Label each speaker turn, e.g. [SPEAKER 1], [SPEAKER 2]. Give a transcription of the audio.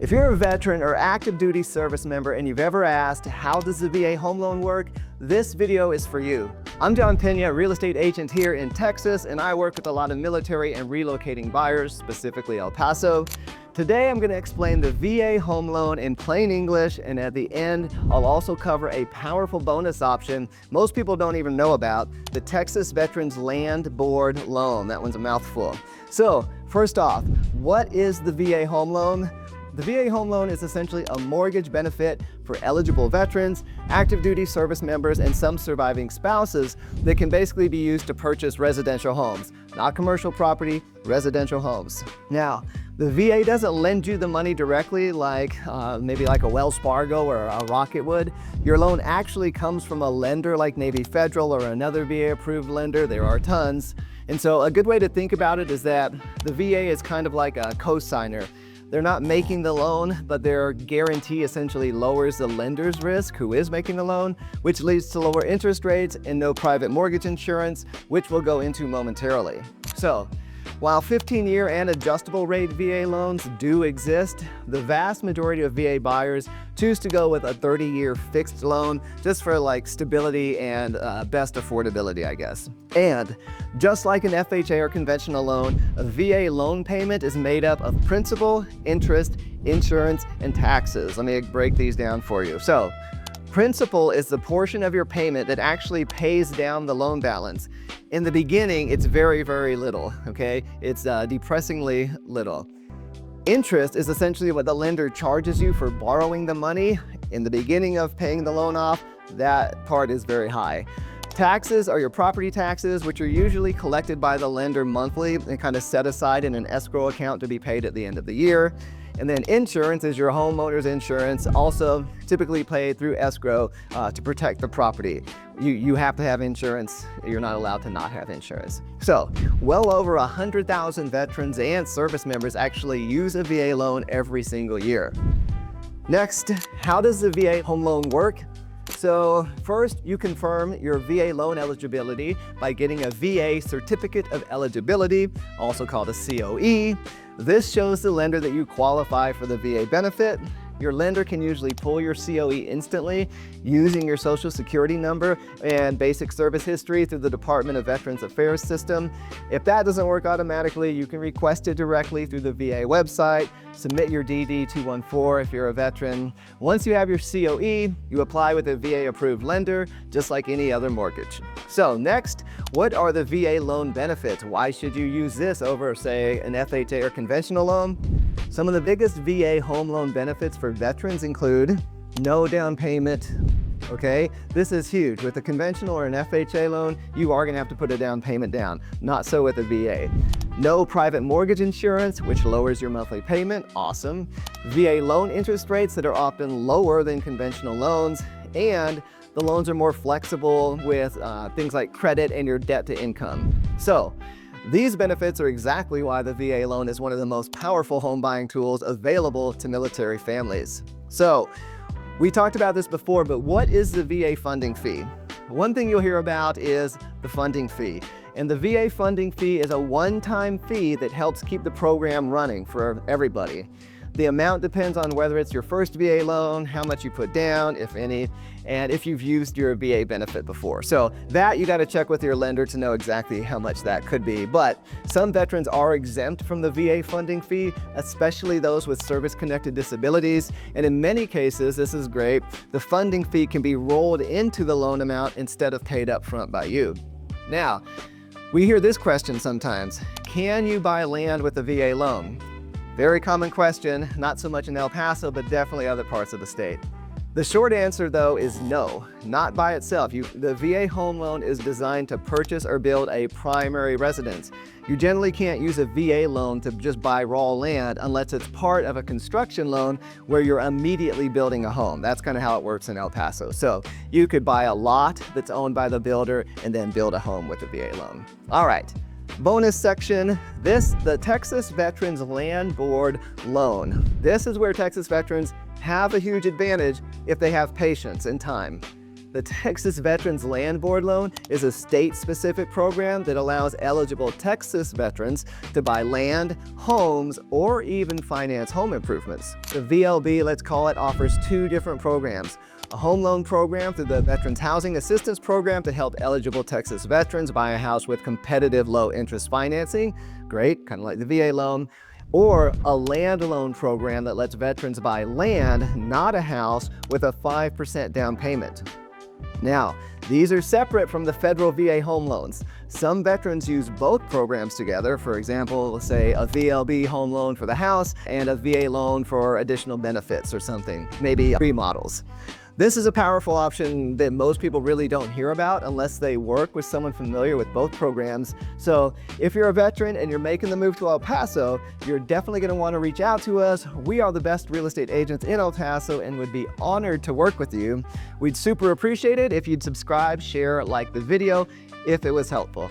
[SPEAKER 1] If you're a veteran or active duty service member and you've ever asked, how does the VA home loan work? This video is for you. I'm John Pena, real estate agent here in Texas, and I work with a lot of military and relocating buyers, specifically El Paso. Today, I'm going to explain the VA home loan in plain English, and at the end, I'll also cover a powerful bonus option most people don't even know about, the Texas Veterans Land Board Loan. That one's a mouthful. So, first off, what is the VA home loan? The VA home loan is essentially a mortgage benefit for eligible veterans, active duty service members, and some surviving spouses that can basically be used to purchase residential homes, not commercial property, residential homes. Now, the VA doesn't lend you the money directly like maybe like a Wells Fargo or a Rocket would. Your loan actually comes from a lender like Navy Federal or another VA approved lender. There are tons. And so a good way to think about it is that the VA is kind of like a co-signer. They're not making the loan, but their guarantee essentially lowers the lender's risk, who is making the loan, which leads to lower interest rates and no private mortgage insurance, which we'll go into momentarily. So, while 15-year and adjustable rate VA loans do exist, the vast majority of VA buyers choose to go with a 30-year fixed loan just for like stability and best affordability, I guess. And just like an FHA or conventional loan, a VA loan payment is made up of principal, interest, insurance, and taxes. Let me break these down for you. So, principal is the portion of your payment that actually pays down the loan balance. In the beginning, it's very, very little, okay? It's depressingly little. Interest is essentially what the lender charges you for borrowing the money. In the beginning of paying the loan off, that part is very high. Taxes are your property taxes, which are usually collected by the lender monthly and kind of set aside in an escrow account to be paid at the end of the year. And then insurance is your homeowner's insurance, also typically paid through escrow to protect the property. You have to have insurance. You're not allowed to not have insurance. So, well over 100,000 veterans and service members actually use a VA loan every single year. Next, how does the VA home loan work? So first, you confirm your VA loan eligibility by getting a VA Certificate of Eligibility, also called a COE. This shows the lender that you qualify for the VA benefit. Your lender can usually pull your COE instantly using your social security number and basic service history through the Department of Veterans Affairs system. If that doesn't work automatically, you can request it directly through the VA website, submit your DD-214 if you're a veteran. Once you have your COE, you apply with a VA approved lender, just like any other mortgage. So next, what are the VA loan benefits? Why should you use this over, say, an FHA or conventional loan? Some of the biggest VA home loan benefits for veterans include no down payment. Okay, this is huge. With a conventional or an FHA loan, you are going to have to put a down payment down. Not so with a VA. No private mortgage insurance, which lowers your monthly payment. Awesome. VA loan interest rates that are often lower than conventional loans, and the loans are more flexible with things like credit and your debt to income. So, these benefits are exactly why the VA loan is one of the most powerful home buying tools available to military families. So, we talked about this before, but what is the VA funding fee? One thing you'll hear about is the funding fee. And the VA funding fee is a one-time fee that helps keep the program running for everybody. The amount depends on whether it's your first VA loan, how much you put down, if any, and if you've used your VA benefit before. So that you got to check with your lender to know exactly how much that could be. But some veterans are exempt from the VA funding fee, especially those with service-connected disabilities. And in many cases, this is great, the funding fee can be rolled into the loan amount instead of paid up front by you. Now, we hear this question sometimes: can you buy land with a VA loan? Very common question, not so much in El Paso, but definitely other parts of the state. The short answer, though, is no, not by itself. The VA home loan is designed to purchase or build a primary residence. You generally can't use a VA loan to just buy raw land unless it's part of a construction loan where you're immediately building a home. That's kind of how it works in El Paso. So you could buy a lot that's owned by the builder and then build a home with a VA loan. All right. Bonus section, the Texas Veterans Land Board Loan. This is where Texas veterans have a huge advantage if they have patience and time. The Texas Veterans Land Board Loan is a state-specific program that allows eligible Texas veterans to buy land, homes, or even finance home improvements. The VLB, let's call it, offers two different programs. A home loan program through the Veterans Housing Assistance Program to help eligible Texas veterans buy a house with competitive low-interest financing. Great, kind of like the VA loan. Or a land loan program that lets veterans buy land, not a house, with a 5% down payment. Now, these are separate from the federal VA home loans. Some veterans use both programs together. For example, say a VLB home loan for the house and a VA loan for additional benefits or something, maybe remodels. This is a powerful option that most people really don't hear about unless they work with someone familiar with both programs. So if you're a veteran and you're making the move to El Paso, you're definitely going to want to reach out to us. We are the best real estate agents in El Paso and would be honored to work with you. We'd super appreciate it if you'd subscribe, share, like the video if it was helpful.